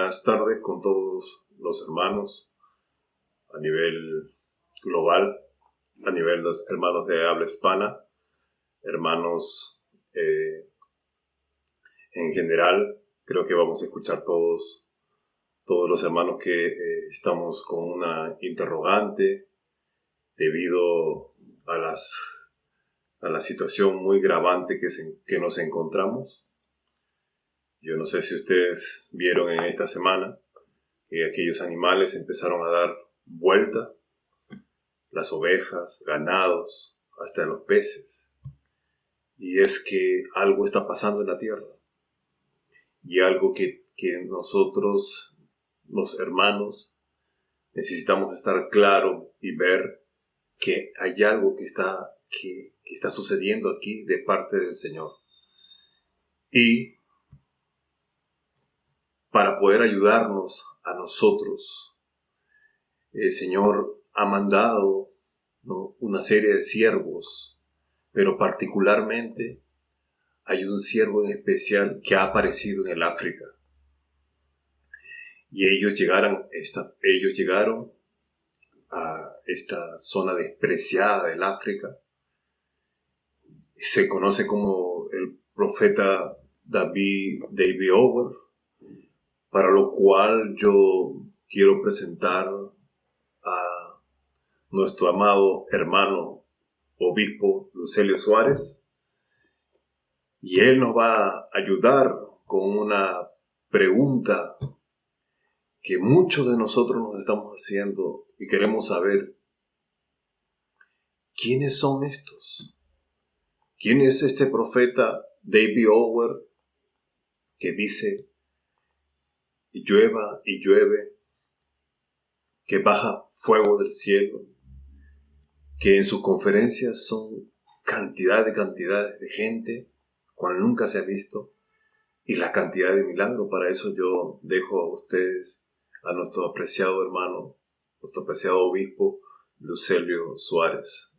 buenas tardes con todos los hermanos a nivel global, a nivel de los hermanos de habla hispana, hermanos en general. Creo que vamos a escuchar todos los hermanos que estamos con una interrogante debido a la situación muy gravante que nos encontramos. Yo no sé si ustedes vieron en esta semana que aquellos animales empezaron a dar vuelta, las ovejas, ganados, hasta los peces. Y es que algo está pasando en la tierra. Y algo que nosotros, los hermanos, necesitamos estar claro y ver que hay algo que está sucediendo aquí de parte del Señor. Y para poder ayudarnos a nosotros, el Señor ha mandado, ¿no?, una serie de siervos, pero particularmente hay un siervo en especial que ha aparecido en el África. Y ellos llegaron a esta zona despreciada del África. Se conoce como el profeta David Ower, para lo cual yo quiero presentar a nuestro amado hermano obispo Lucelio Suárez, y él nos va a ayudar con una pregunta que muchos de nosotros nos estamos haciendo y queremos saber: ¿quiénes son estos? ¿Quién es este profeta David Ower que dice y llueva y llueve, que baja fuego del cielo, que en sus conferencias son cantidades de gente cual nunca se ha visto, y la cantidad de milagros? Para eso yo dejo a ustedes a nuestro apreciado hermano, nuestro apreciado obispo Lucelio Suárez.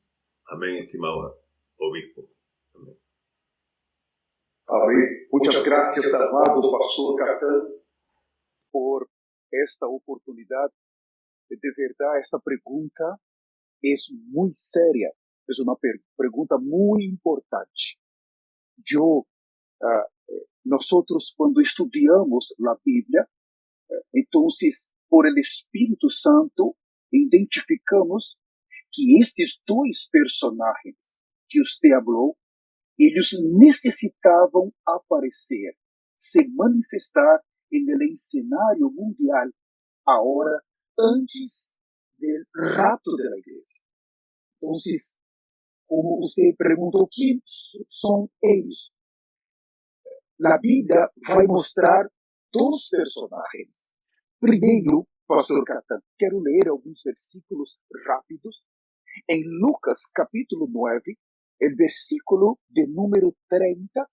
Amén, estimado obispo. Amén. Amén. Muchas gracias, amado pastor Catán, por esta oportunidad. De verdad, esta pregunta es muy seria, es una pregunta muy importante. Nosotros cuando estudiamos la Biblia, entonces por el Espíritu Santo identificamos que estes dois personajes que usted habló, ellos necesitaban aparecer, se manifestar en el escenario mundial ahora, antes del rapto de la iglesia. Entonces, como usted preguntó, ¿quién son ellos? La Biblia va a mostrar dos personajes. Primero, pastor Catán, quero ler alguns versículos rápidos. En Lucas capítulo 9, el versículo de número 30,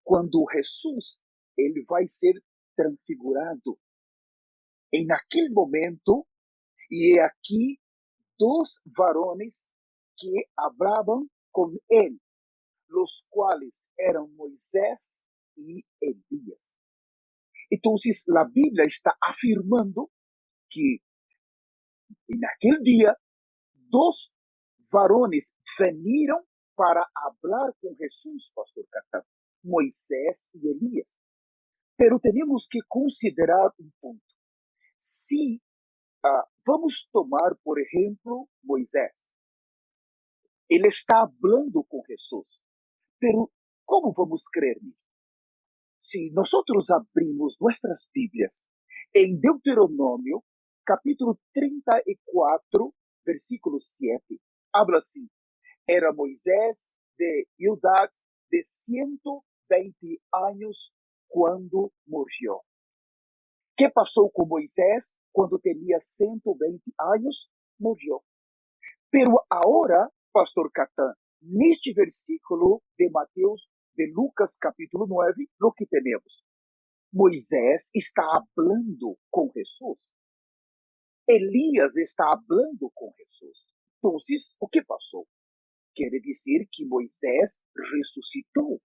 cuando Jesús ele vai ser transfigurado. En aquel momento, y he aquí dos varones que hablaban con él, los cuales eran Moisés y Elías. Entonces, la Biblia está afirmando que en aquel día dos varones vinieron para hablar con Jesús, pastor Catán, Moisés y Elías. Pero tenemos que considerar un punto. Si vamos tomar, por ejemplo, Moisés, ele está hablando con Jesús, pero ¿cómo vamos a creer nisso? Si nosotros abrimos nuestras Biblias en Deuteronomio, capítulo 34, versículo 7, habla así: era Moisés de edad de 120 años cuando murió. ¿Qué pasó con Moisés cuando tenía 120 años? Murió. Pero ahora, pastor Catán, neste versículo de Mateus, de Lucas capítulo 9, lo que tenemos: Moisés está hablando con Jesús. Elías está hablando con Jesús. Entonces, o que pasó? Quiere decir que Moisés resucitó.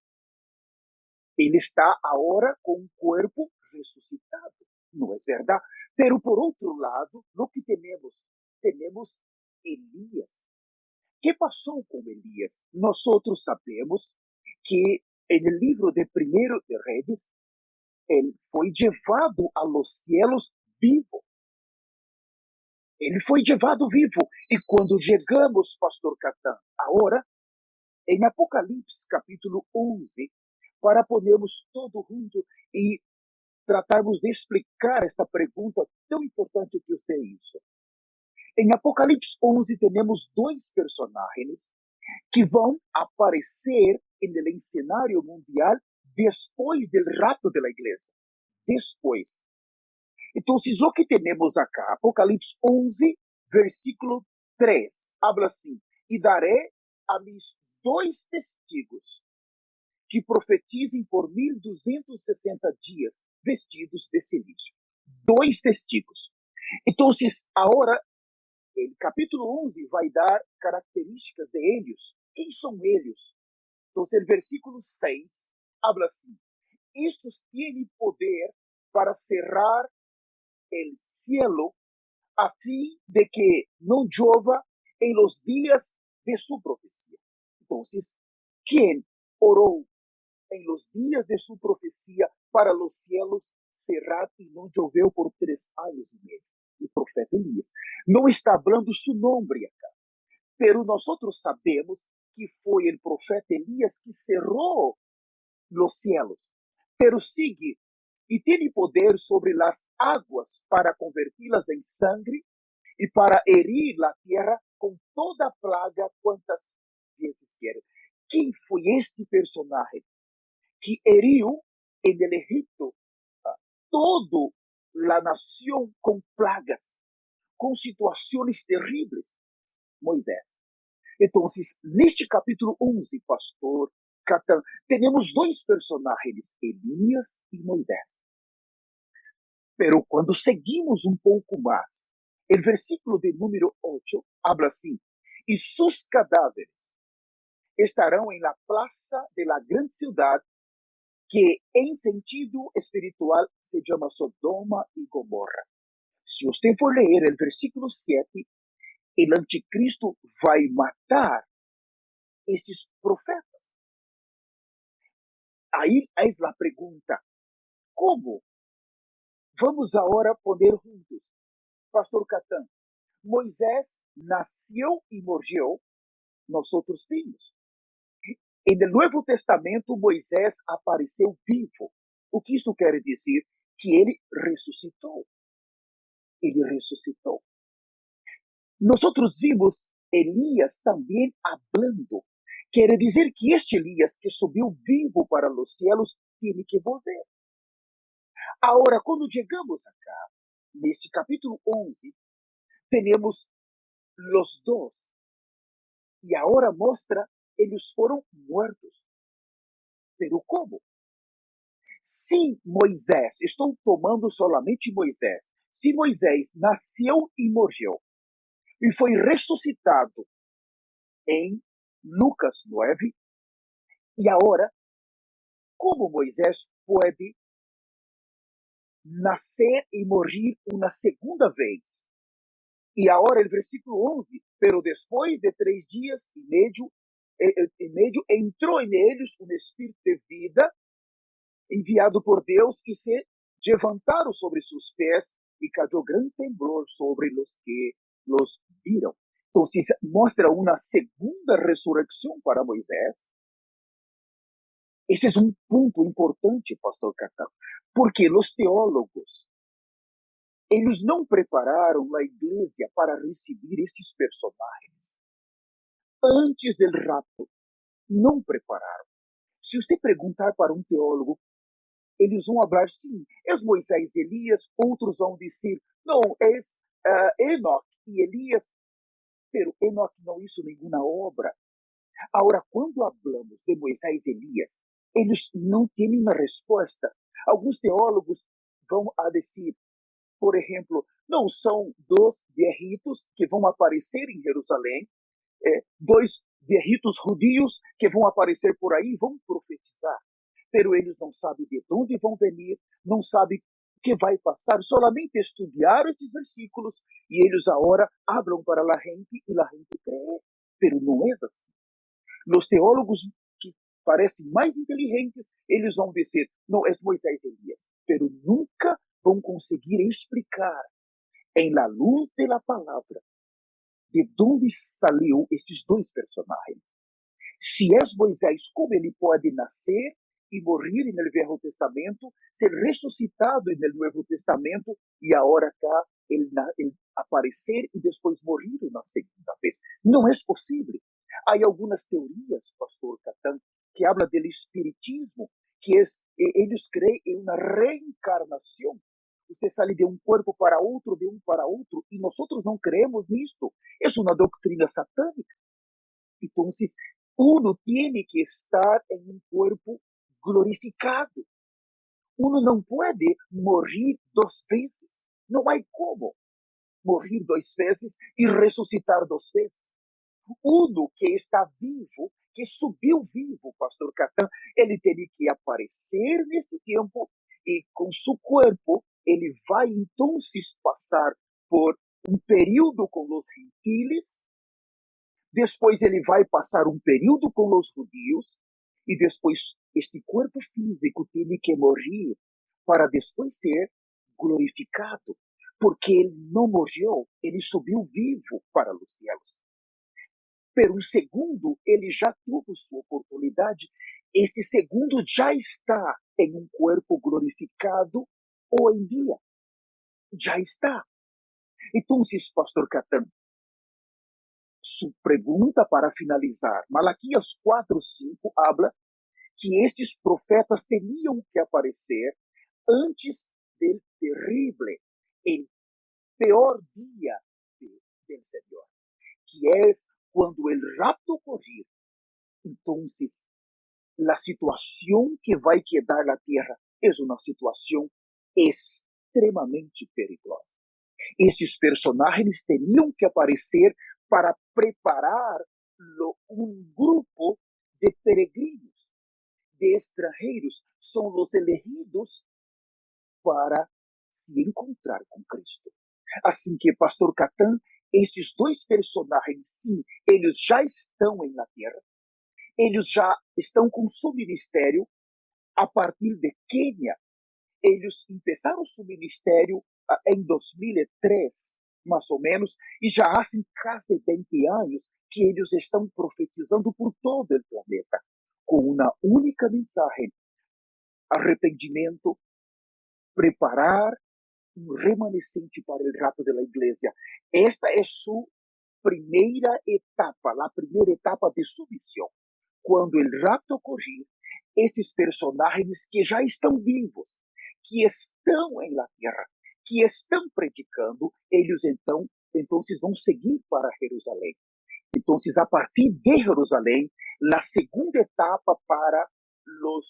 Ele está ahora con un cuerpo resucitado. não é verdade? Pero por outro lado, o que temos? Temos Elias. Que passou com Elias? Nós sabemos que no livro de Primeiro de Reis, ele foi levado a los cielos vivo. Ele foi levado vivo. E quando chegamos, pastor Catan, agora, em Apocalipse capítulo 11, para ponermos todo junto e tratarmos de explicar esta pergunta tão importante que você hizo. Em Apocalipse 11 temos dois personagens que vão aparecer no cenário mundial depois do rapto da igreja. Depois. Então, o que temos acá, Apocalipse 11, versículo 3, habla assim: e daré a mis dois testigos que profetizem por 1260 dias, vestidos de silício. Dois testigos. Então, agora, o capítulo 11 vai dar características de eles. Quem são eles? Então, o versículo 6 habla assim: estes têm poder para cerrar o cielo a fim de que não chova em los dias de sua profecia. Então, quem orou em los dias de sua profecia para los cielos cerrar e não choveu por 3 anos e meio? O profeta Elias. Não está falando seu nome acá, pero nós sabemos que foi o profeta Elias que cerrou los cielos. Pero sigue e tem poder sobre as águas para converti-las em sangue e para herir a terra com toda plaga quantas vezes quer. Quem foi este personagem que heriu en el Egipto toda a nação com plagas, com situações terríveis? Moisés. Então, neste capítulo 11, pastor Catan, temos dois personagens, Elias e Moisés. Pero quando seguimos um pouco mais, o versículo de número 8 habla assim: e seus cadáveres estarão em la plaza de la grande cidade, que em sentido espiritual se chama Sodoma e Gomorra. Se você for ler o versículo 7, o anticristo vai matar estes profetas. Aí é a pergunta: como? Vamos agora poner juntos. Pastor Catan, Moisés nasceu e morreu, nós vimos. E no Novo Testamento, Moisés apareceu vivo. O que isso quer dizer? Que ele ressuscitou. Ele ressuscitou. Nós vimos Elias também hablando. Quer dizer que este Elias que subiu vivo para os céus tem que volver. Agora, quando chegamos acá, neste capítulo 11, temos os dois. E agora mostra, eles foram mortos. Pero como? Se Moisés, estou tomando solamente Moisés, se Moisés nasceu e morreu, e foi ressuscitado em Lucas 9, e agora, como Moisés pode nascer e morrer uma segunda vez? E agora, o versículo 11, pero depois de 3 dias e meio, entrou neles um espírito de vida, enviado por Deus, e se levantaram sobre seus pés, e caiu grande temblor sobre os que los viram. Então, mostra uma segunda ressurreição para Moisés. Esse é um ponto importante, pastor Cacau, porque os teólogos, eles não prepararam a igreja para receber estes personagens. Antes do rapto, não prepararam. Se você perguntar para um teólogo, eles vão falar, sim, é Moisés e Elias, outros vão dizer, não, é Enoque e Elias, pero Enoque não hizo nenhuma obra. Agora, quando falamos de Moisés e Elias, eles não têm uma resposta. Alguns teólogos vão a dizer, por exemplo, não são 2 viejitos que vão aparecer em Jerusalém, 2 viejitos judios que vão aparecer por aí, vão profetizar. Pero eles não sabem de onde vão vir, não sabem que vai passar? Solamente estudiar estes versículos e eles agora hablam para a gente e a gente cree. Pero não é assim. Os teólogos que parecem mais inteligentes, eles vão dizer, não, é Moisés e Elias. Pero nunca vão conseguir explicar, em la luz da palavra, de onde saiu estes dois personagens. Se é Moisés, como ele pode nascer e morrer no Velho Testamento, ser ressuscitado no Novo Testamento e agora cá ele aparecer e depois morrer na segunda vez? Não é possível. Há algumas teorias, pastor Catan, que habla do espiritismo, que eles creem em uma reencarnação. Você sai de um corpo para outro, de um para outro, e nós não creemos nisto. É uma doutrina satânica. Então, uno tem que estar em um corpo glorificado. Uno não pode morrer 2 vezes. Não há como morrer 2 vezes e ressuscitar 2 vezes. Uno que está vivo, que subiu vivo, pastor Catan, ele teria que aparecer nesse tempo e com seu corpo ele vai então passar por um período com os gentiles, depois ele vai passar um período com os judeus e depois este corpo físico tem que morrer para depois ser glorificado, porque ele não morreu, ele subiu vivo para os céus. Pero o segundo, ele já teve sua oportunidade. Este segundo já está em um corpo glorificado hoje em dia. Já está. Então, pastor Catan, sua pergunta para finalizar, Malaquias 4:5 habla que estes profetas teriam que aparecer antes do terrível, el peor dia do Senhor, que é quando o rapto ocorrer. Então, a situação que vai quedar na terra é uma situação extremamente perigosa. Esses personagens teriam que aparecer para preparar um grupo de peregrinos, de estrangeiros, são os elegidos para se encontrar com Cristo. Assim que, pastor Catan, estes dois personagens, sim, eles já estão na terra, eles já estão com seu ministério a partir de Quênia. Eles começaram seu ministério em 2003, mais ou menos, e já há quase 20 anos que eles estão profetizando por todo o planeta, com uma única mensagem: arrependimento, preparar um remanescente para o rapto da igreja. Esta é sua primeira etapa, a primeira etapa de sua missão. Quando o rapto ocorrer, estes personagens que já estão vivos, que estão na terra, que estão predicando, eles então vão seguir para Jerusalém. Então, a partir de Jerusalém, a segunda etapa para o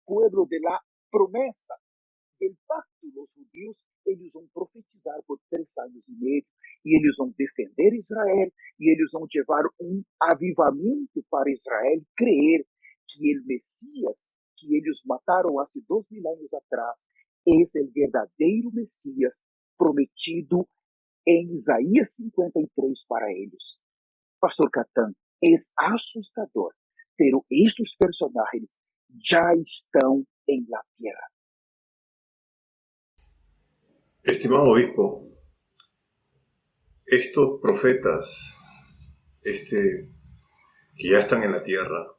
pueblo de la promesa, del pacto, os judeus, eles vão profetizar por 3 anos e meio, e eles vão defender Israel, e eles vão levar um avivamento para Israel, crer que o Messias, que eles mataram há 2000 anos atrás, é o verdadeiro Messias prometido em Isaías 53 para eles. Pastor Catan, é assustador, pero estes personagens já estão na terra. Estimado obispo, estos profetas que ya están en la tierra,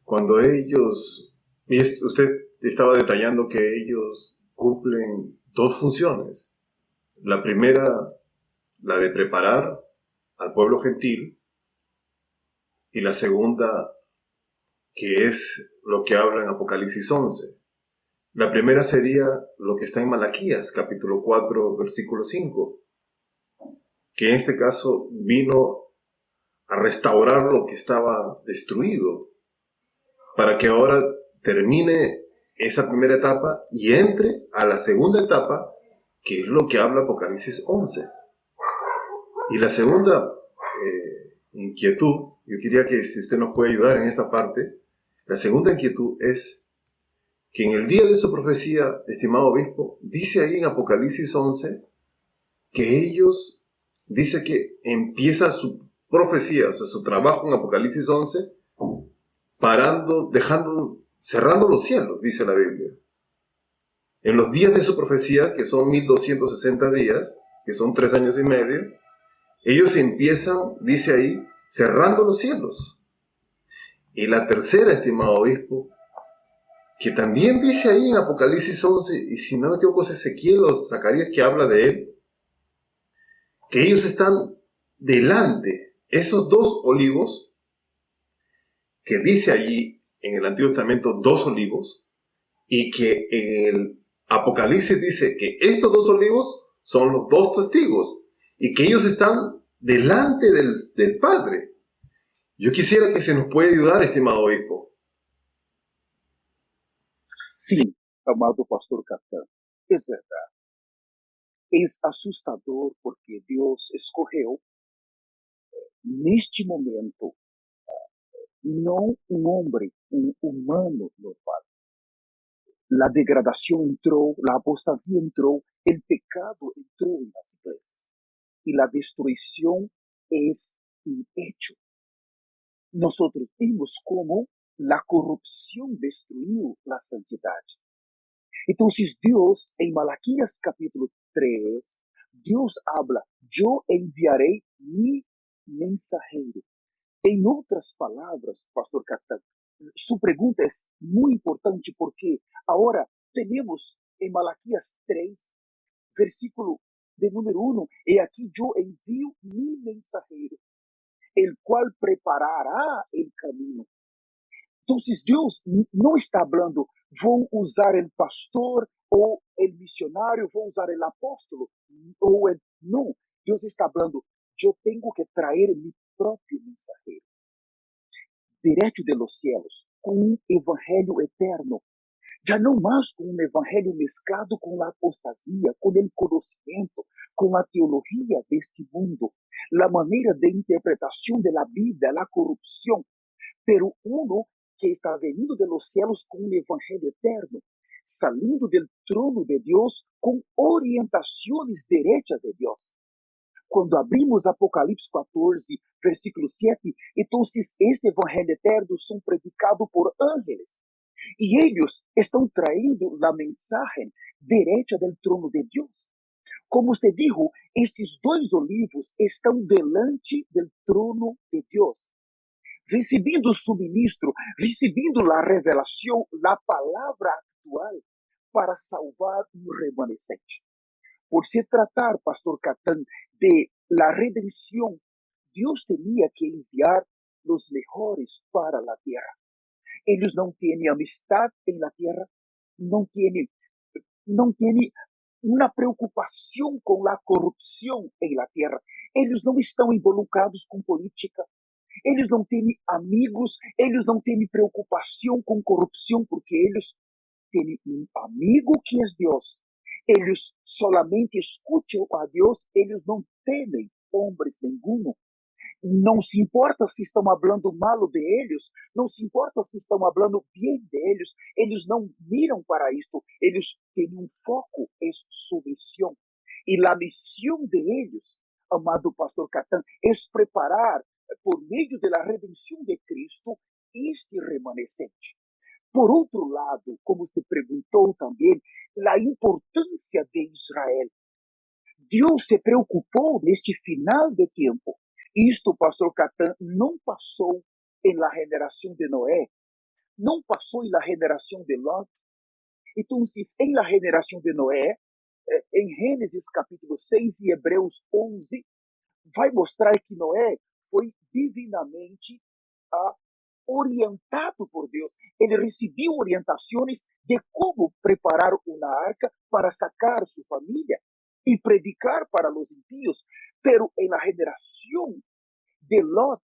cuando ellos, y usted estaba detallando que ellos cumplen 2 funciones. La primera, la de preparar al pueblo gentil, y la segunda, que es lo que habla en Apocalipsis 11. La primera sería lo que está en Malaquías, capítulo 4, versículo 5, que en este caso vino a restaurar lo que estaba destruido, para que ahora termine esa primera etapa y entre a la segunda etapa, que es lo que habla Apocalipsis 11. Y la segunda inquietud, yo quería que si usted nos puede ayudar en esta parte, la segunda inquietud es que en el día de su profecía, estimado obispo, dice ahí en Apocalipsis 11, que ellos, dice que empieza su profecía, o sea, su trabajo en Apocalipsis 11, cerrando los cielos, dice la Biblia. En los días de su profecía, que son 1260 días, que son 3 años y medio, ellos empiezan, dice ahí, cerrando los cielos. Y la tercera, estimado obispo, que también dice ahí en Apocalipsis 11, y si no me equivoco es Ezequiel o Zacarías que habla de él, que ellos están delante, esos dos olivos, que dice allí en el Antiguo Testamento 2 olivos, y que en el Apocalipsis dice que estos 2 olivos son los 2 testigos, y que ellos están delante del Padre. Yo quisiera que se nos pueda ayudar, estimado obispo. Sí, amado pastor Catán, es verdad. Es assustador porque Deus escolheu, neste momento, não um homem, um humano normal. La degradación entró, la apostasía entró, el pecado entró en las iglesias y la destrucción es un hecho. Nosotros vimos cómo la corrupción destruyó la santidad. Entonces Dios, en Malaquías capítulo 3, Dios habla, yo enviaré mi mensajero. En otras palabras, Pastor Catán, su pregunta es muy importante porque ahora tenemos en Malaquías 3, versículo de número 1, he aquí yo envío mi mensajero, el cual preparará el camino. Entonces Dios no está hablando, voy a usar el pastor o el misionario, voy a usar el apóstolo, no, Dios está hablando, yo tengo que traer mi propio mensajero, direto de los cielos, com um evangelho eterno, já não mais com um evangelho mesclado com a apostasia, com o conhecimento, com a teologia deste mundo, a maneira de interpretação da Bíblia, a corrupção, pero uno que está venido de los cielos com um evangelho eterno, salindo del trono de Deus com orientações diretas de Deus. Quando abrimos Apocalipse 14, versículo 7, entonces este evangelho eterno são predicado por ángeles. E eles estão traindo a mensagem direita do trono de Deus. Como você dijo, estes 2 olivos estão delante do trono de Deus, recebendo o suministro, recebendo a revelação, a palavra actual para salvar um remanescente. Por se tratar, Pastor Catán, de la redención, Dios tenía que enviar los mejores para la tierra. Ellos no tienen amistad en la tierra, no tienen una preocupación con la corrupción en la tierra. Ellos no están involucrados con política. Eles não têm amigos, eles não têm preocupação com corrupção, porque eles têm um amigo que é Deus. Eles solamente escutam a Deus, eles não temem homens nenhum. Não se importa se estão falando mal de eles, não se importa se estão falando bem de eles não miram para isto, eles têm um foco, é submissão. E a missão de eles, amado pastor Catán, é preparar, por meio da redenção de Cristo, este remanescente. Por outro lado, como você perguntou também, a importância de Israel. Deus se preocupou neste final de tempo. Isto, pastor Catán, não passou em la geração de Noé, não passou em la geração de Lot. Então, em la geração de Noé, em Gênesis capítulo 6 e Hebreus 11, vai mostrar que Noé foi divinamente orientado por Deus. Ele recebeu orientações de como preparar uma arca para sacar sua família e predicar para os impíos. Pero em la geração de Lot,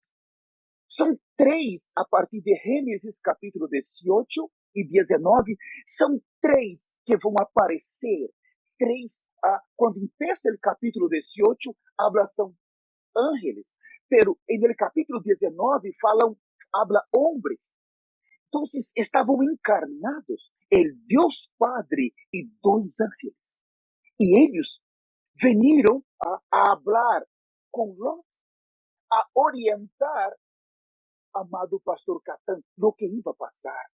são 3 a partir de Gênesis capítulo 18 e 19, são 3 que vão aparecer. 3, quando empieza o capítulo 18, são ángeles, pero en el capítulo 19 habla hombres. Entonces estaban encarnados, el Dios Padre y dos ángeles. Y ellos vinieron a hablar con Lot, a orientar, amado pastor Catán, lo que iba a pasar,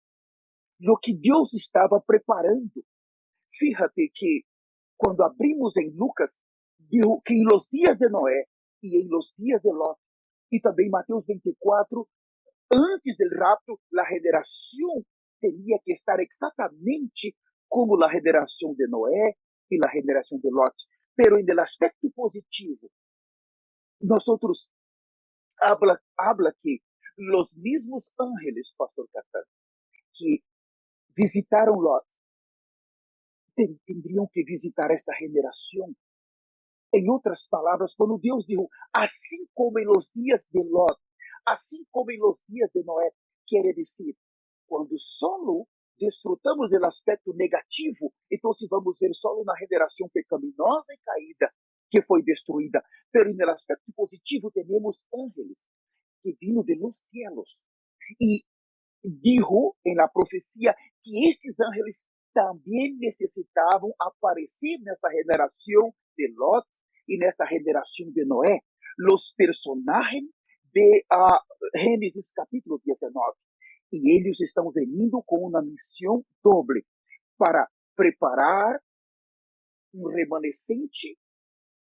lo que Dios estaba preparando. Fíjate que cuando abrimos en Lucas, dijo que en los días de Noé y en los días de Lot, y también Mateos 24, antes del rapto, la generación tenía que estar exactamente como la generación de Noé y la generación de Lot. Pero en el aspecto positivo, nosotros habla que los mismos ángeles, Pastor Catán, que visitaron Lot, tendrían que visitar esta generación. En otras palabras, cuando Dios dijo, así como en los días de Lot, así como en los días de Noé, quiere decir, cuando solo disfrutamos del aspecto negativo, entonces vamos a ver solo una generación pecaminosa y caída que fue destruida. Pero en el aspecto positivo tenemos ángeles que vino de los cielos. Y dijo en la profecía que estos ángeles también necesitaban aparecer en esta generación de Lot y en esta generación de Noé. Los personajes de Génesis capítulo 19. Y ellos están veniendo con una misión doble para preparar un remanescente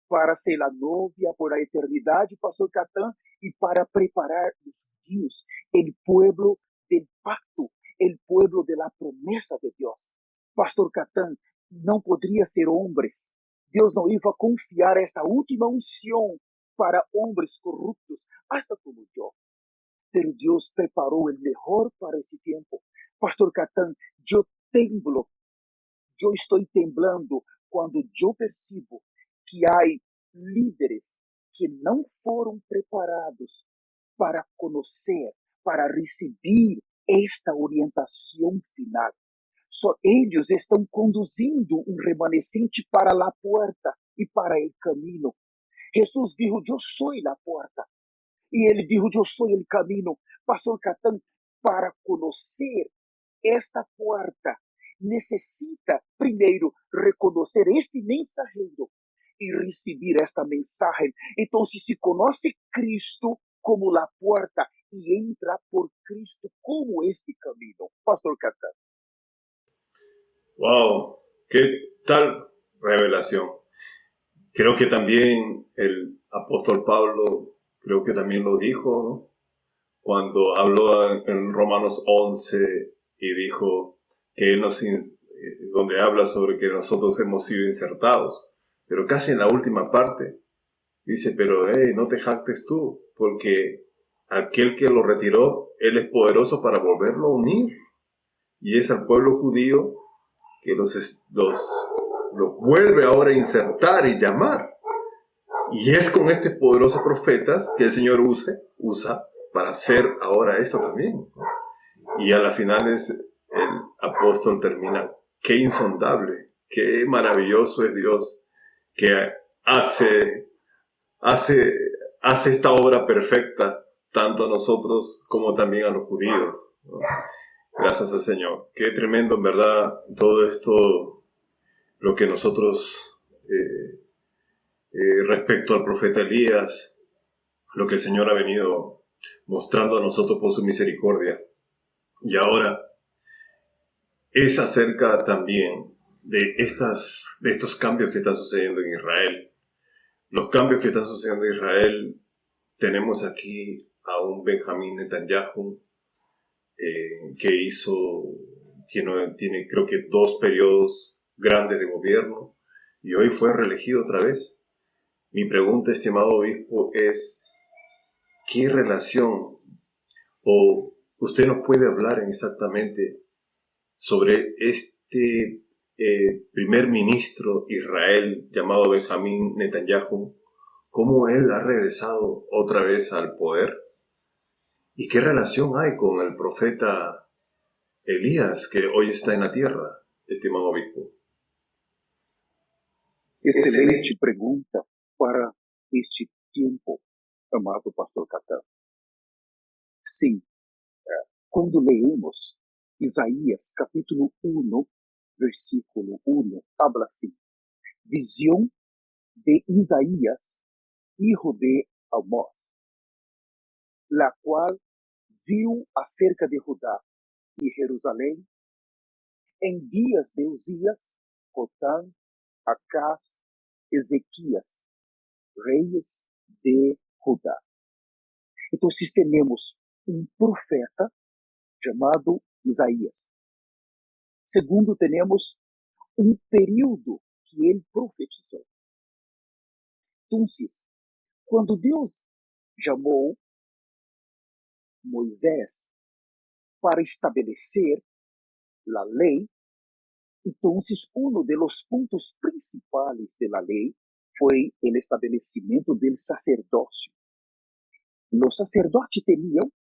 para ser la novia por la eternidad, Pastor Catán, y para preparar los judíos, el pueblo del pacto, el pueblo de la promesa de Dios. Pastor Catán, no podría ser hombres. Dios no iba a confiar esta última unción para hombres corruptos, hasta como yo. Pero Dios preparó el mejor para ese tiempo. Pastor Catán, yo temblo, yo estoy temblando cuando yo percibo que hay líderes que não foram preparados para conhecer, para receber esta orientação final. Só eles estão conduzindo um remanescente para a porta e para o caminho. Jesus dijo, eu sou a porta. E ele dijo, eu sou o caminho. Pastor Catán, para conhecer esta porta, necessita primeiro reconhecer este mensageiro e receber esta mensagem. Então, se conhece Cristo como a porta e entra por Cristo como este caminho. Pastor Catán. Wow, qué tal revelación. Creo que también el apóstol Pablo, creo que también lo dijo, ¿no? Cuando habló en Romanos 11 y dijo que él donde habla sobre que nosotros hemos sido insertados, pero casi en la última parte dice, pero no te jactes tú, porque aquel que lo retiró, él es poderoso para volverlo a unir, y es al pueblo judío que los vuelve ahora a insertar y llamar. Y es con este poderoso profetas que el Señor usa para hacer ahora esto también. Y a la final el apóstol termina, qué insondable, qué maravilloso es Dios que hace esta obra perfecta tanto a nosotros como también a los judíos, ¿no? Gracias al Señor. Qué tremendo, en verdad, todo esto, lo que nosotros, respecto al profeta Elías, lo que el Señor ha venido mostrando a nosotros por su misericordia. Y ahora es acerca también de estos cambios que están sucediendo en Israel. Los cambios que están sucediendo en Israel, tenemos aquí a un Benjamín Netanyahu, que tiene creo que 2 periodos grandes de gobierno y hoy fue reelegido otra vez. Mi pregunta, estimado obispo, es ¿qué relación o usted nos puede hablar exactamente sobre este primer ministro Israel llamado Benjamín Netanyahu, cómo él ha regresado otra vez al poder? ¿Y qué relación hay con el profeta Elías, que hoy está en la tierra, estimado obispo? Excelente pergunta para este tempo, amado pastor Catán. Sim, quando leemos Isaías, capítulo 1, versículo 1, habla así: visión de Isaías, hijo de Amós, la cual viu acerca de Judá y Jerusalén en días de Uzías, Jotán, Acaz, Ezequías, reyes de Judá. Entonces tenemos un profeta llamado Isaías. Segundo, tenemos un período que él profetizó. Entonces, quando Deus chamou Moisés para estabelecer a lei, então, um dos pontos principais da lei foi o estabelecimento do sacerdócio. Os sacerdotes tinham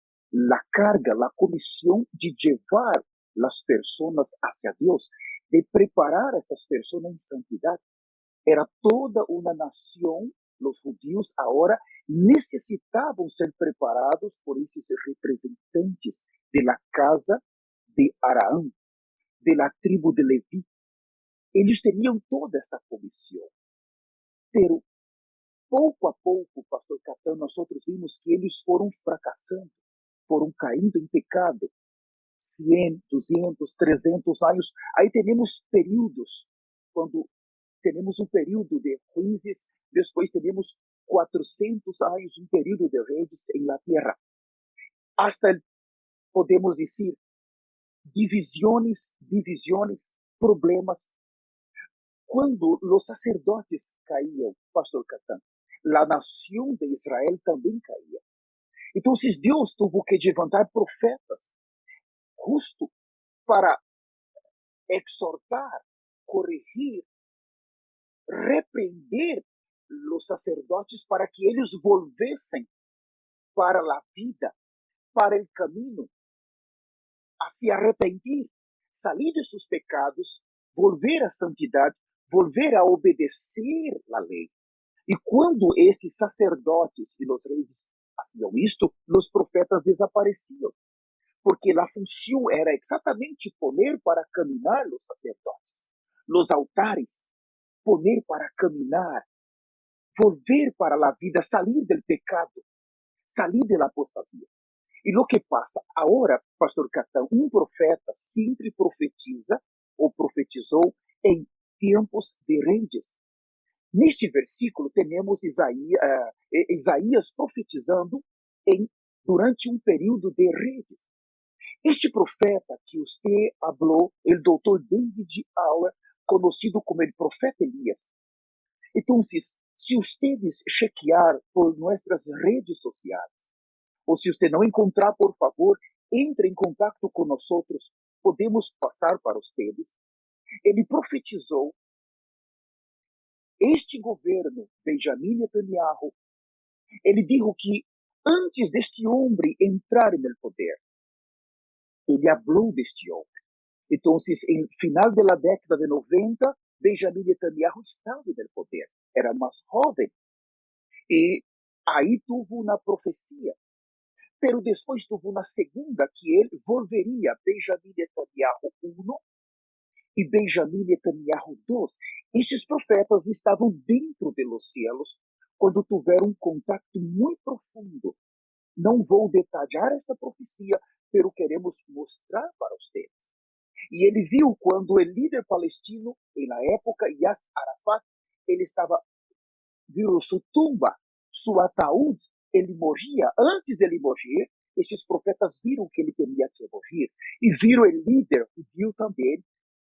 a carga, a comissão de levar as pessoas hacia Deus, de preparar a estas pessoas em santidade. Era toda uma nação, os judíos agora necessitavam ser preparados por esses representantes da casa de Araão, da tribo de Levi. Eles tinham toda esta comissão. Pero, pouco a pouco, pastor Catão, nós vimos que eles foram fracassando, foram caindo em pecado. 100, 200, 300 anos. Aí temos períodos, quando temos um período de juízes, depois temos 400 anos, um período de reis em la terra. Hasta, podemos dizer, divisões, problemas. Quando os sacerdotes caíam, pastor Catã, a nação de Israel também caía. Então, Deus teve que levantar profetas justo para exortar, corrigir, repreender os sacerdotes para que eles volvessem para a vida, para o caminho, a se arrepender, sair de seus pecados, volver à santidade, volver a obedecer a lei. E quando esses sacerdotes e os reis faziam isto, os profetas desapareciam, porque a função era exatamente poner para caminhar os sacerdotes, os altares, poner para caminhar, volver para a vida, sair do pecado, sair da apostasia. E o que passa? Agora, pastor Catão, um profeta sempre profetiza ou profetizou em tempos de reis. Neste versículo, temos Isaías profetizando durante um período de reis. Este profeta que você falou, o doutor David Auer, conhecido como o profeta Elias. Então, se vocês chequear por nossas redes sociais, ou se você não encontrar, por favor, entre em contato com nós, podemos passar para vocês. Ele profetizou este governo, Benjamin Netanyahu. Ele disse que antes deste homem entrar no poder, ele falou deste homem. Então, no final da década de 90, Benjamin Netanyahu estava no poder. Era mais jovem. E aí teve uma profecia. Pero depois teve uma segunda, que ele volveria Benjamin Netanyahu I e Benjamin Netanyahu II. Estes profetas estavam dentro dos céus quando tiveram um contato muito profundo. Não vou detalhar esta profecia, pero queremos mostrar para vocês. E ele viu quando o líder palestino, na época, Yasser Arafat, ele viu sua tumba, seu ataúde, ele morria. Antes de ele morrer, esses profetas viram que ele tinha que morrer. E viram o líder judeu também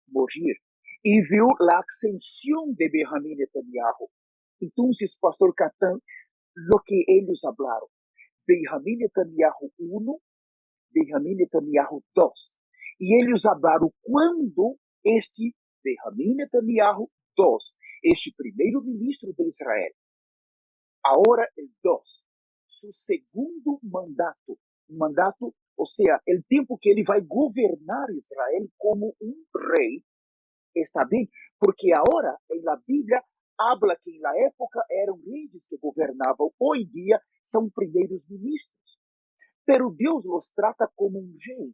morrer. E viu a ascensão de Benjamin Netanyahu. Então, pastor Catã, o que eles falaram, Benjamin Netanyahu I, Benjamin Netanyahu II. E eles falaram quando este Benjamin Netanyahu II, este primeiro-ministro de Israel, agora o II, seu segundo mandato, ou seja, o tempo que ele vai governar Israel como um rei, está bem? Porque agora, na Bíblia, habla que na época eram reis que governavam, hoje em dia são primeiros ministros. Pero Deus os trata como um rei.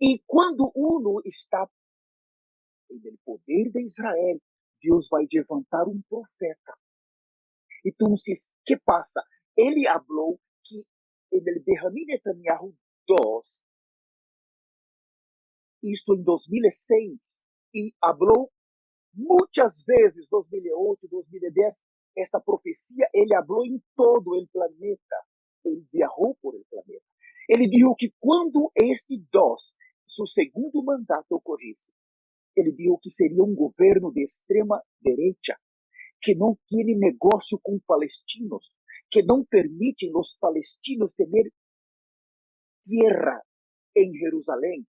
E quando uno está no poder de Israel, Deus vai levantar um profeta. Então, o que passa? Ele falou que no Benjamin Netanyahu 2, isto em 2006, e falou muitas vezes, 2008, 2010, esta profecia, ele falou em todo o planeta. Ele viajou por el planeta. Ele disse que quando este 2, seu segundo mandato ocorresse, ele disse que seria um governo de extrema direita, que não tem negócio com palestinos, que não permite os palestinos ter terra em Jerusalém.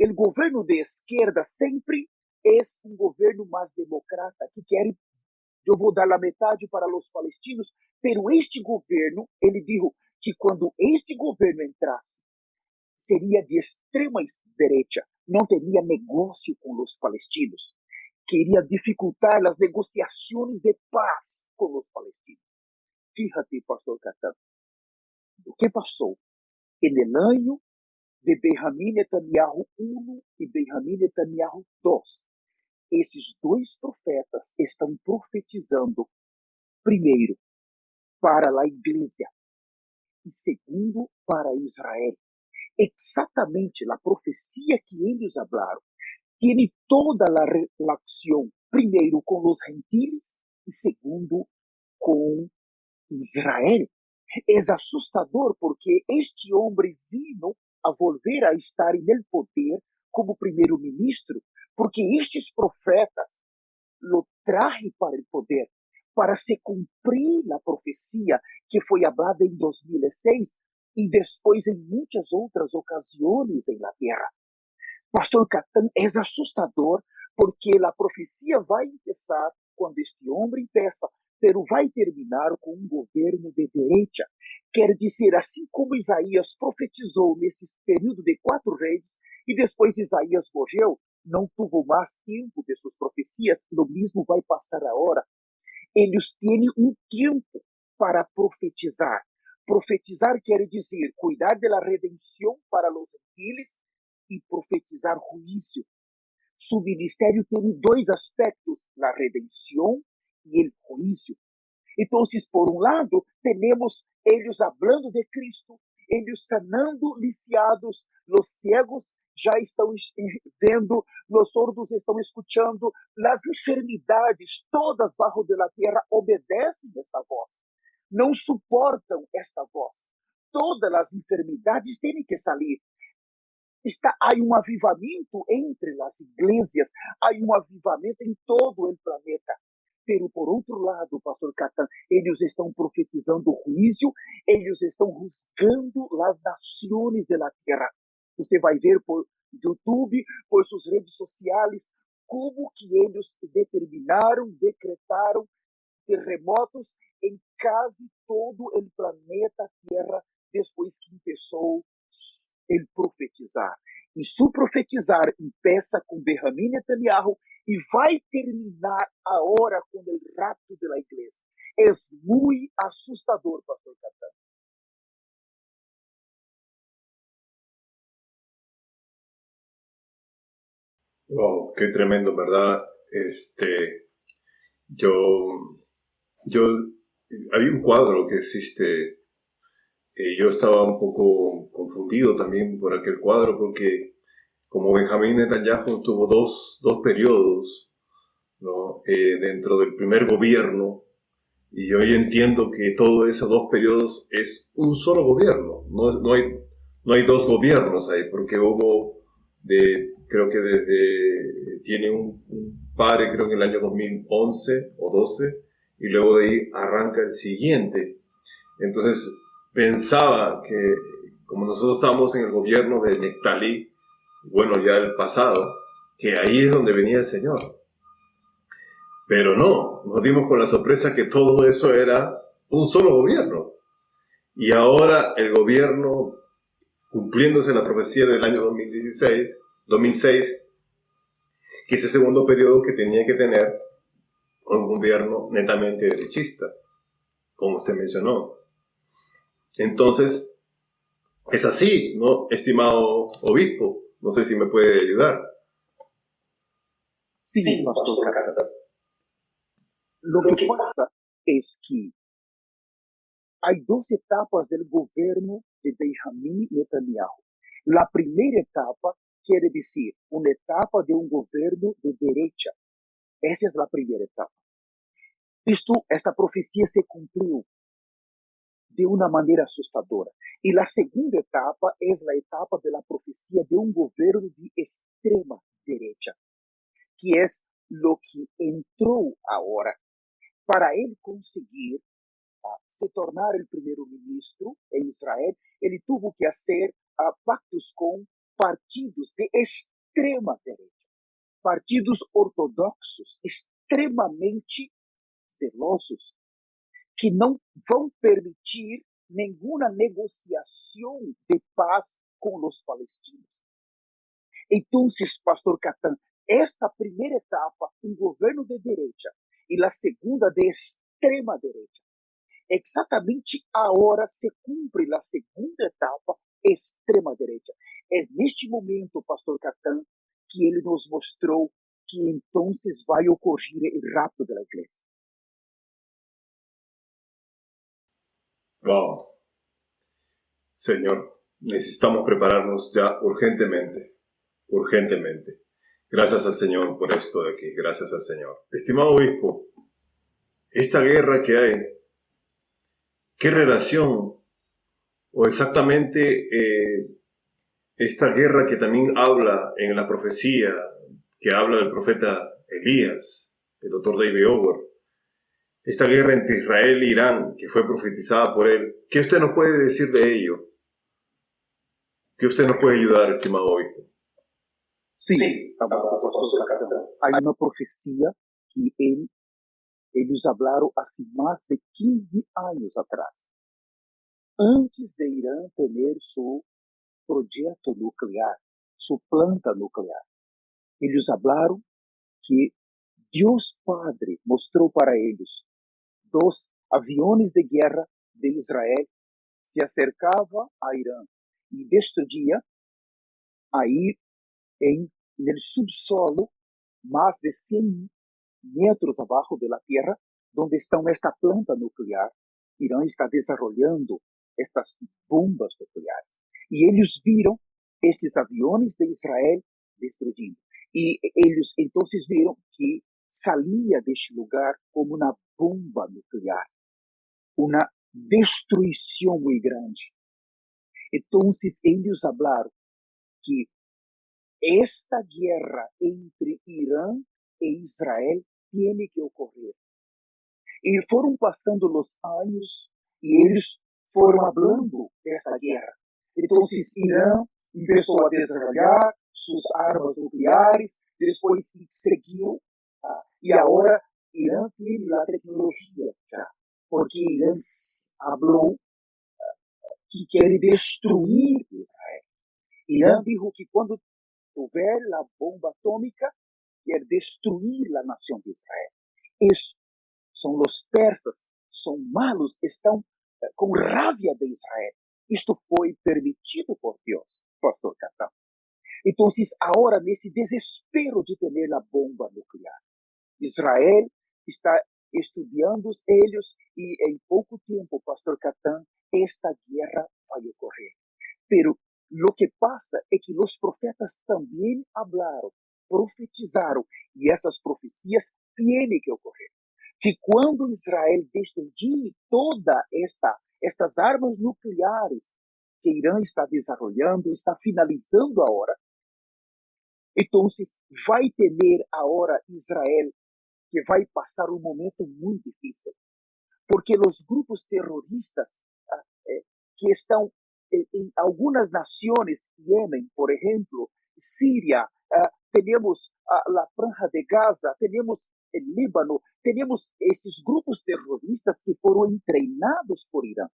O governo de esquerda sempre é um governo mais democrata, que quer, eu vou dar a metade para os palestinos, pero este governo, ele disse que quando este governo entrasse, seria de extrema direita, não teria negócio com os palestinos, queria dificultar as negociações de paz com os palestinos. Fíjate, pastor Catan, o que passou? No ano de Benjamin Netanyahu 1 e Benjamin Netanyahu 2, esses dois profetas estão profetizando, primeiro, para a igreja, e segundo, para Israel. Exatamente a profecia que eles falaram tem toda a relação, primeiro, com os gentiles e segundo, com Israel. É assustador porque este homem vino a volver a estar no poder como primeiro-ministro, porque estes profetas lo traje para o poder, para se cumprir a profecia que foi falada em 2006 e depois em muitas outras ocasiões na terra. Pastor Catan, é assustador porque a profecia vai começar quando este homem peça, pero vai terminar com um governo de direita. Quer dizer, assim como Isaías profetizou nesse período de 4 reis, e depois Isaías morreu, não teve mais tempo de suas profecias, o mesmo vai passar agora. Eles têm um tempo para profetizar. Profetizar quer dizer cuidar da redenção para os gentiles e profetizar juízo. Su ministério tem 2 aspectos, a redenção e o juízo. Então, por um lado, temos eles falando de Cristo, eles sanando lisiados, os cegos já estão vendo, os sordos estão escutando, as enfermidades todas bajo de la terra obedecem esta voz, não suportam esta voz. Todas as enfermidades têm que sair. Há um avivamento entre as igrejas, há um avivamento em todo o planeta. Pero, por outro lado, pastor Catan, eles estão profetizando o juízo, eles estão juzgando as nações da terra. Você vai ver por YouTube, por suas redes sociais, como que eles determinaram, decretaram terremotos em quase todo o planeta Terra, depois que começou ele profetizar. E su profetizar começa com Benjamin Netanyahu e vai terminar agora com o rapto da igreja. É muito assustador, pastor Catan. Wow, qué tremendo, ¿verdad? Yo, yo, Había un cuadro que existe. Yo estaba un poco confundido también por aquel cuadro porque como Benjamín Netanyahu tuvo dos periodos, ¿no? Dentro del primer gobierno, y hoy entiendo que todos esos 2 periodos es un solo gobierno, no hay 2 gobiernos ahí, porque hubo, creo que tiene un padre, creo que en el año 2011 o 12, y luego de ahí arranca el siguiente. Entonces, pensaba que como nosotros estábamos en el gobierno de Nectalí, bueno, ya el pasado, que ahí es donde venía el Señor. Pero no, nos dimos con la sorpresa que todo eso era un solo gobierno. Y ahora el gobierno, cumpliéndose la profecía del año 2006, que ese segundo periodo que tenía que tener un gobierno netamente derechista, como usted mencionó. Entonces, es así, ¿no, estimado obispo? No sé si me puede ayudar. Sí, pastor Cata. Lo que pasa es que hay dos etapas del gobierno de Benjamín Netanyahu. La primera etapa quiere decir una etapa de un gobierno de derecha. Esa es la primera etapa. Esta profecía se cumplió de una manera asustadora. Y la segunda etapa es la etapa de la profecía de un gobierno de extrema derecha, que es lo que entró ahora. Para él conseguir se tornar el primer ministro en Israel, él tuvo que hacer pactos con partidos de extrema derecha, partidos ortodoxos, extremamente celosos, que não vão permitir nenhuma negociação de paz com os palestinos. Então, pastor Catan, esta primeira etapa, um governo de direita, e a segunda de extrema direita. Exatamente agora se cumpre a segunda etapa, extrema direita. É neste momento, pastor Catan, que ele nos mostrou que então vai ocorrer o rapto da igreja. Wow. Señor, necesitamos prepararnos ya urgentemente. Urgentemente. Gracias al Señor por esto de aquí. Gracias al Señor. Estimado obispo, esta guerra que hay, ¿qué relación o exactamente esta guerra que también habla en la profecía, que habla del profeta Elías, el doctor David Ower, esta guerra entre Israel e Irán, que fue profetizada por él, ¿qué usted nos puede decir de ello? ¿Qué usted nos puede ayudar, estimado obispo? Sí, hay una profecía que ellos hablaron hace más de 15 años atrás, antes de Irán tener su proyecto nuclear, su planta nuclear. Ellos hablaron que Dios Padre mostró para ellos dos aviones de guerra de Israel se acercavam a Irã e destruía aí en el subsolo, más de 100 metros abajo de la tierra, donde está esta planta nuclear. Irán está desarrollando estas bombas nucleares. Y ellos vieron estos aviones de Israel destruyendo. Y ellos entonces vieron que salía de este lugar como una bomba nuclear, una destruição muy grande. Entonces ellos hablaron que esta guerra entre Irán e Israel tiene que ocorrer. E foram passando os anos e eles foram hablando dessa guerra. Então, Irã começou a desenvolver suas armas nucleares, depois seguiu, e agora Irã tem a tecnologia já, porque Irã falou que quer destruir Israel. Irã disse que quando houver a bomba atômica, quer destruir a nação de Israel. Isso são os persas, são malos, estão com raiva de Israel. Isto foi permitido por Deus, pastor Catão. Então, agora, nesse desespero de ter a bomba nuclear, Israel está estudando eles e em pouco tempo, pastor Catão, esta guerra vai ocorrer. Pero lo que pasa é que os profetas também hablaram, profetizaram, e essas profecias têm que ocorrer. Que quando Israel destruir toda estas armas nucleares que Irã está desenvolvendo, está finalizando agora, então vai ter agora Israel que vai passar um momento muito difícil, porque os grupos terroristas que estão em algumas nações, Iêmen, por exemplo, Síria, temos a Franja de Gaza, temos o Líbano, temos esses grupos terroristas que foram treinados por Irã.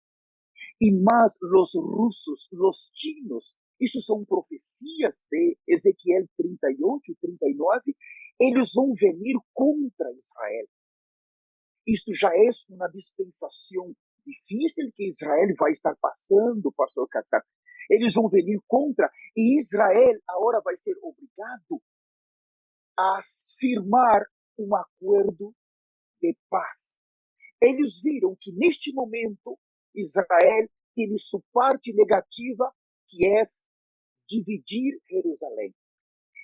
E mais os russos, os chinos, isso são profecias de Ezequiel 38, 39, eles vão vir contra Israel. Isto já é uma dispensação difícil que Israel vai estar passando, pastor Cacá. Eles vão vir contra, e Israel agora vai ser obrigado a firmar um acordo de paz. Eles viram que neste momento Israel tem sua parte negativa, que é dividir Jerusalém.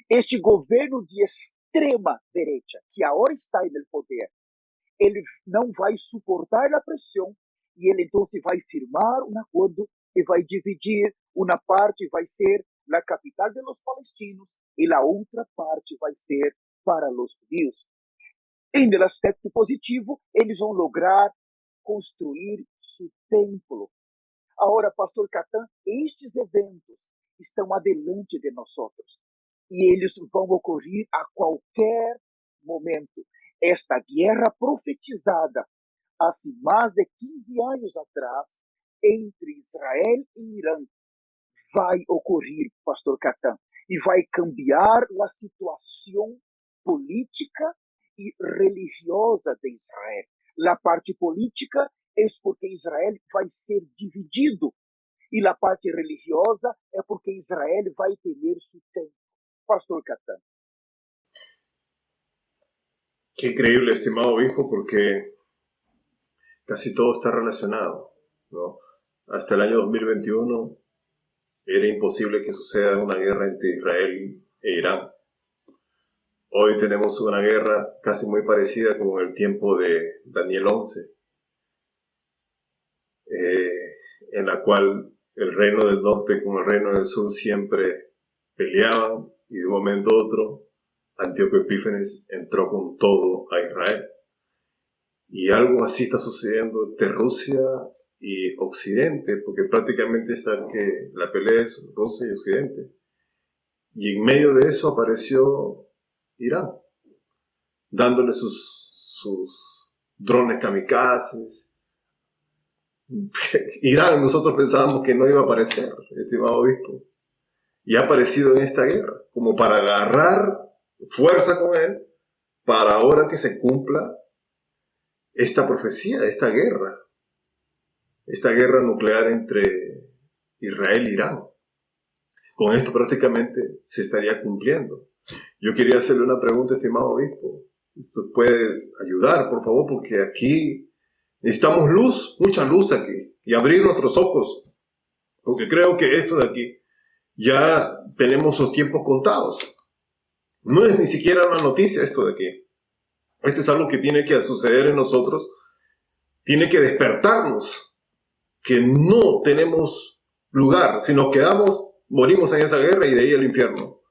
Este governo de extrema direita, que agora está no poder, ele não vai suportar a pressão, e ele então vai firmar um acordo e vai dividir. Uma parte vai ser na capital dos palestinos e a outra parte vai ser para os judeus. Em el aspecto positivo, eles vão lograr construir seu templo. Agora, pastor Catan, estes eventos estão adiante de nós outros, e eles vão ocorrer a qualquer momento. Esta guerra profetizada há mais de 15 anos atrás entre Israel e Irã vai ocorrer, pastor Catan, e vai cambiar a situação política e religiosa de Israel. A parte política é porque Israel vai ser dividido, e a parte religiosa é porque Israel vai ter seu tempo. Pastor Catan. Qué increíble, estimado obispo, porque casi todo está relacionado, ¿no? Hasta el año 2021 era imposible que suceda una guerra entre Israel e Irán. Hoy tenemos una guerra casi muy parecida como en el tiempo de Daniel 11, en la cual el reino del norte con el reino del sur siempre peleaban, y de un momento a otro Antíoco Epífanes entró con todo a Israel. Y algo así está sucediendo entre Rusia y Occidente, porque prácticamente está que la pelea es Rusia y Occidente. Y en medio de eso apareció Irán, dándole sus drones kamikazes. Irán, nosotros pensábamos que no iba a aparecer, estimado obispo, y ha aparecido en esta guerra, como para agarrar fuerza con él, para ahora que se cumpla esta profecía, esta guerra nuclear entre Israel e Irán. Con esto prácticamente se estaría cumpliendo. Yo quería hacerle una pregunta, estimado obispo. ¿Usted puede ayudar, por favor? Porque aquí necesitamos luz, mucha luz aquí, y abrir nuestros ojos, porque creo que esto de aquí ya tenemos los tiempos contados. No es ni siquiera una noticia esto de aquí. Esto es algo que tiene que suceder en nosotros, tiene que despertarnos, que no tenemos lugar. Si nos quedamos, morimos en esa guerra y de ahí al infierno.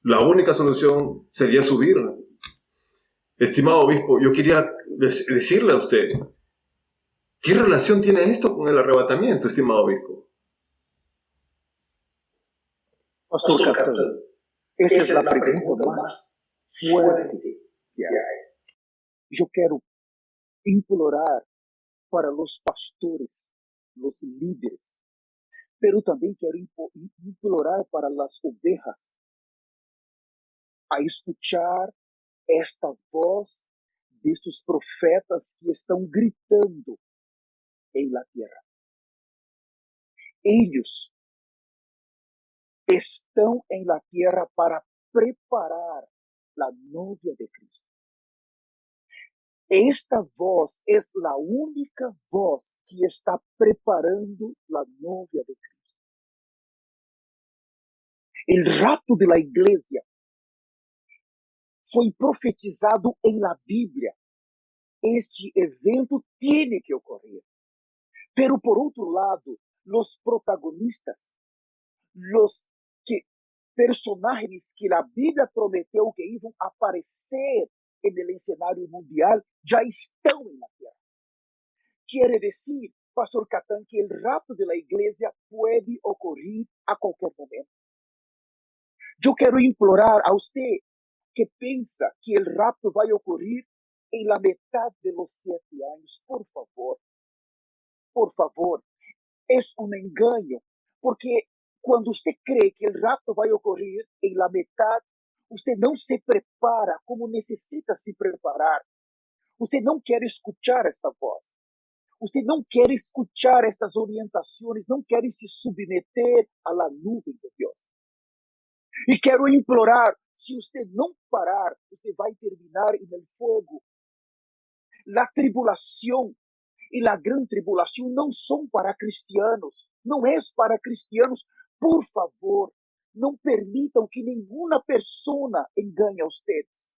La única solución sería subir. Estimado obispo, yo quería decirle a usted, ¿qué relación tiene esto con el arrebatamiento, estimado obispo? Pastor Catan, esa es la pregunta más fuerte que hay. Yo quiero implorar para los pastores, los líderes, pero también quiero implorar para las ovejas a escuchar esta voz de estos profetas que estão gritando em la tierra. Ellos estão em la tierra para preparar la novia de Cristo. Esta voz é a única voz que está preparando la novia de Cristo. El rapto de la iglesia foi profetizado em la Bíblia. Este evento tiene que ocorrer. Pero por outro lado, los protagonistas, los personagens que a Bíblia prometeu que iam aparecer no cenário mundial já estão na terra. Quer dizer, pastor Catan, que o rapto da igreja pode ocorrer a qualquer momento. Eu quero implorar a você que pensa que o rapto vai ocorrer em la metade de los 7 anos, por favor, é engano, porque quando você crê que o rapto vai ocorrer em la metade, você não se prepara como necessita se preparar. Você não quer escuchar esta voz. Você não quer escuchar estas orientações, não quer se submeter à la nuvem de Deus. E quero implorar, se você não parar, você vai terminar no fogo. A tribulação e a grande tribulação não são para cristianos, não é para cristianos. Por favor, não permitam que nenhuma pessoa engane a vocês.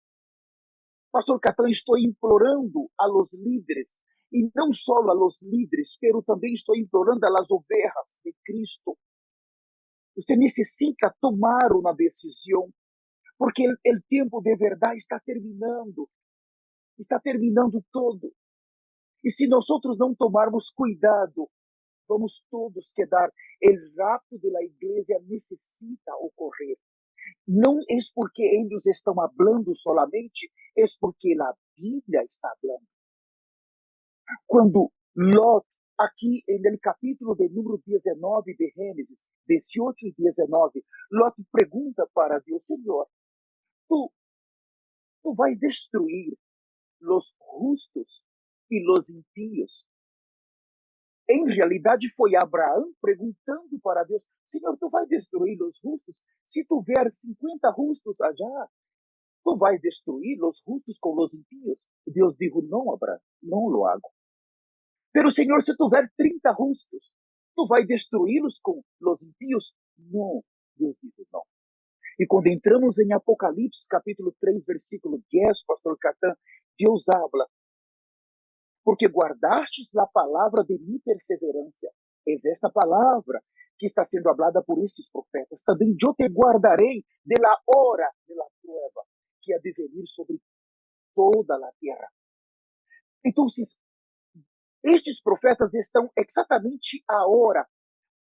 Pastor Catão, estou implorando a los líderes, e não só a los líderes, pero também estou implorando a las ovejas de Cristo. Você necessita tomar uma decisão, porque o tempo de verdade está terminando todo. E se nós não tomarmos cuidado, vamos todos quedar. O rapto da igreja necessita ocorrer. Não é porque eles estão falando solamente, é porque a Bíblia está falando. Quando Lot, aqui no capítulo de número 19 de Gênesis, 18 e 19, Lot pergunta para Deus: Senhor, tu vais destruir os justos e os impíos? Em realidade, foi Abraão perguntando para Deus: Senhor, tu vais destruir os justos? Se tu ver 50 justos allá, tu vais destruir os justos com os impíos? Deus disse: não, Abraão, não lo hago. Pero, Senhor, se tu ver 30 justos, tu vais destruí-los com os impíos? Não, Deus disse: não. E quando entramos em Apocalipse, capítulo 3, versículo 10, pastor Catã, Deus habla: porque guardastes a palavra de minha perseverança. É esta palavra que está sendo hablada por esses profetas. Também eu te guardarei de la hora de la prueba que há de venir sobre toda a terra. Então, estes profetas estão exatamente a hora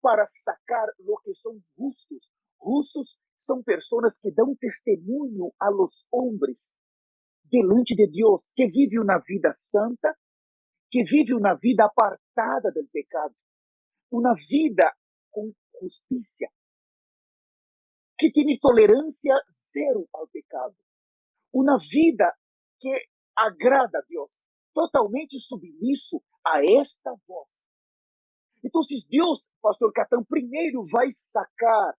para sacar o que são justos. Justos são pessoas que dão testemunho a los hombres delante de Deus, que vivem uma vida santa, que vive uma vida apartada do pecado, uma vida com justiça, que tem tolerância zero ao pecado, uma vida que agrada a Deus, totalmente submisso a esta voz. Então, Deus, pastor Catão, primeiro vai sacar.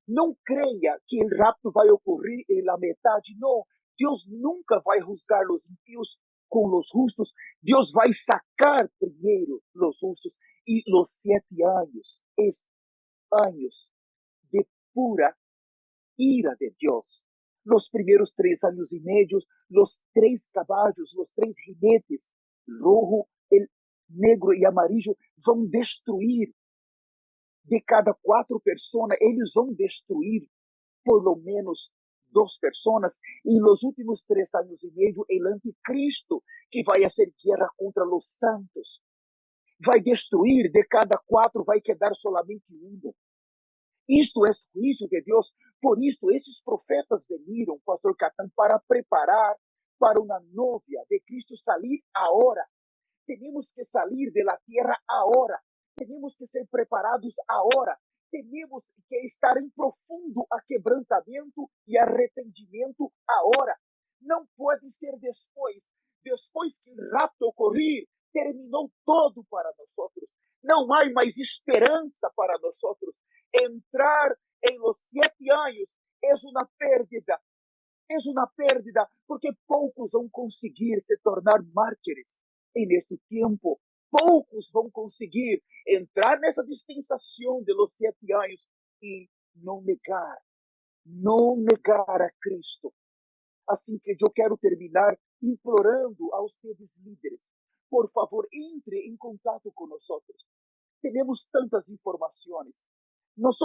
Não creia que o rapto vai ocorrer na metade, não. Deus nunca vai juzgar os impíos com os justos. Deus vai sacar primeiro os justos. E os 7 anos, anos de pura ira de Deus. Los primeiros 3 anos e meio, os 3 caballos, os 3 jinetes, rojo, el negro e amarillo, vão destruir. De cada 4 pessoas, eles vão destruir por lo menos 2 pessoas. E nos últimos 3 anos e meio, o anticristo, que vai fazer guerra contra os santos, vai destruir. De cada 4, vai quedar solamente 1. Isto é juízo de Deus. Por isto, esses profetas veniram, pastor Catã, para preparar para uma novia de Cristo sair agora. Temos que sair da terra agora. Temos que ser preparados agora. Temos que estar em profundo aquebrantamento e arrependimento agora. Não pode ser depois. Depois que o rapto ocorrer, terminou todo para nós. Não há mais esperança para nós. Entrar em los 7 anos é uma pérdida. É uma pérdida, porque poucos vão conseguir se tornar mártires neste tempo. Poucos vão conseguir entrar nessa dispensação de los 7 anos e não negar a Cristo. Assim que eu quero terminar implorando aos teus líderes: por favor, entre em contato com nós. Temos tantas informações. Nós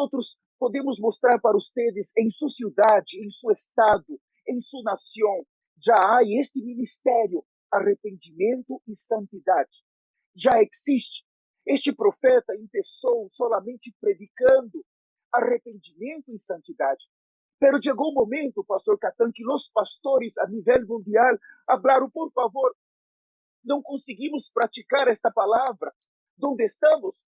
podemos mostrar para vocês em sua cidade, em seu estado, em sua nação, já há este ministério, arrependimento e santidade. Já existe. Este profeta começou solamente predicando arrependimento e santidade. Pero chegou o momento, pastor Catã, que os pastores a nível mundial falaram: por favor, não conseguimos praticar esta palavra. Onde estamos?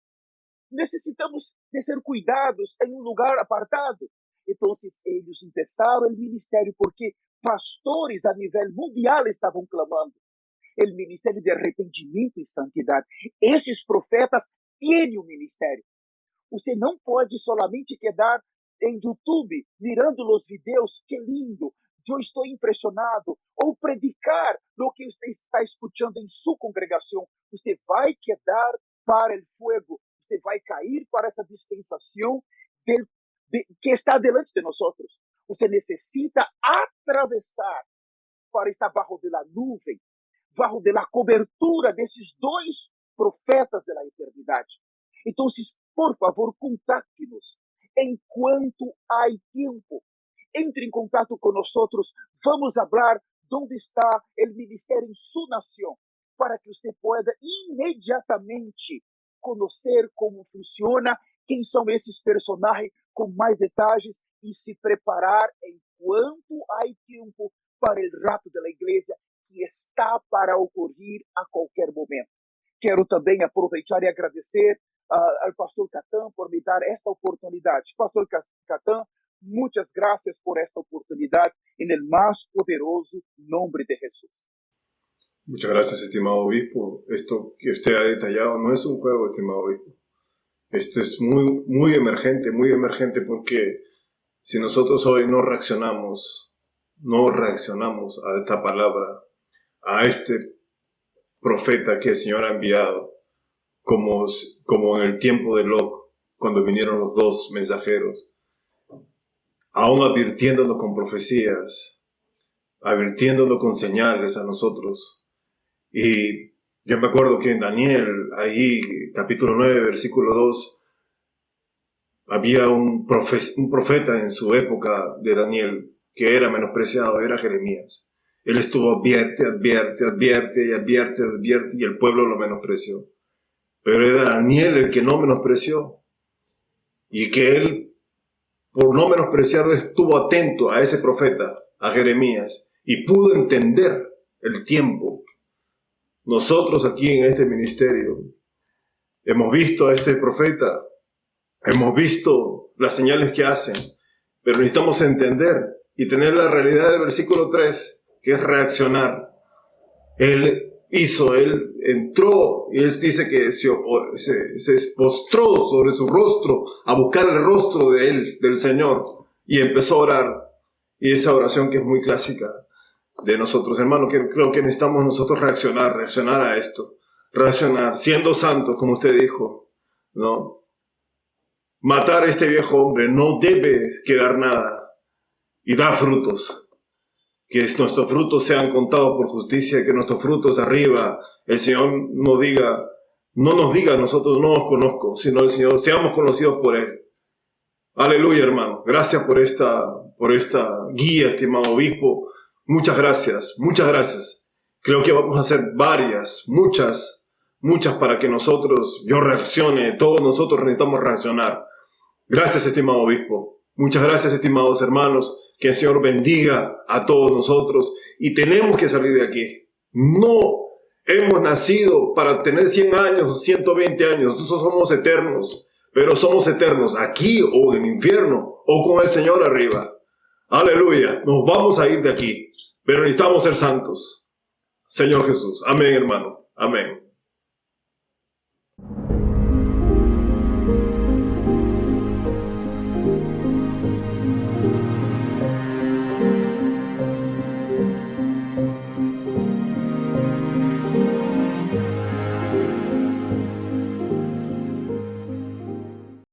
Necessitamos de ser cuidados em um lugar apartado. Então, eles começaram o ministério porque pastores a nível mundial estavam clamando. el ministerio de arrependimiento y santidad. Esos profetas tienen un ministerio. Usted no puede solamente quedar en YouTube mirando los videos, qué lindo, yo estoy impresionado, o predicar lo que usted está escuchando en su congregación. Usted va a quedar para el fuego, usted va a caer para esa dispensación que está delante de nosotros. Usted necesita atravesar para estar bajo de la nuvem, bajo de la cobertura desses dois profetas de la eternidade. Então, por favor, contácte-nos enquanto há tempo. Entre em contato com nós, vamos falar onde está o ministério em sua nação, para que você possa imediatamente conhecer como funciona, quem são esses personagens com mais detalhes e se preparar enquanto há tempo para o rapto da igreja que está para ocorrer a qualquer momento. Quero também aproveitar e agradecer ao pastor Catan por me dar esta oportunidade. Pastor Catan, muitas graças por esta oportunidade en el más poderoso nombre de Jesús. Muchas gracias, estimado obispo. Esto que usted ha detallado no es un juego, estimado obispo. Esto es muy emergente, porque si nosotros hoy no reaccionamos a esta palabra, a este profeta que el Señor ha enviado, como en el tiempo de Lot, cuando vinieron los dos mensajeros, aún advirtiéndonos con profecías, advirtiéndonos con señales a nosotros. Y yo me acuerdo que en Daniel, ahí, capítulo 9, versículo 2, había un profeta en su época de Daniel que era menospreciado, era Jeremías. Él estuvo advierte, y el pueblo lo menospreció. Pero era Daniel el que no menospreció. Y que él, por no menospreciarlo, estuvo atento a ese profeta, a Jeremías, y pudo entender el tiempo. Nosotros aquí en este ministerio hemos visto a este profeta, hemos visto las señales que hacen, pero necesitamos entender y tener la realidad del versículo 3, que es reaccionar. Él entró, y él dice que se postró sobre su rostro a buscar el rostro de él, del Señor, y empezó a orar. Y esa oración que es muy clásica de nosotros, hermanos, que creo que necesitamos nosotros reaccionar a esto, siendo santos, como usted dijo, ¿no? Matar a este viejo hombre, no debe quedar nada, y dar frutos. Que nuestros frutos sean contados por justicia, que nuestros frutos arriba, el Señor no nos diga a nosotros, no os conozco, sino el Señor, seamos conocidos por Él. Aleluya, hermano. Gracias por esta guía, estimado obispo. Muchas gracias. Creo que vamos a hacer muchas, para que yo reaccione. Todos nosotros necesitamos reaccionar. Gracias, estimado obispo. Muchas gracias, estimados hermanos. Que el Señor bendiga a todos nosotros. Y tenemos que salir de aquí. No hemos nacido para tener 100 años, 120 años. Nosotros somos eternos. Pero somos eternos aquí o en el infierno o con el Señor arriba. Aleluya. Nos vamos a ir de aquí. Pero necesitamos ser santos. Señor Jesús. Amén, hermano. Amén.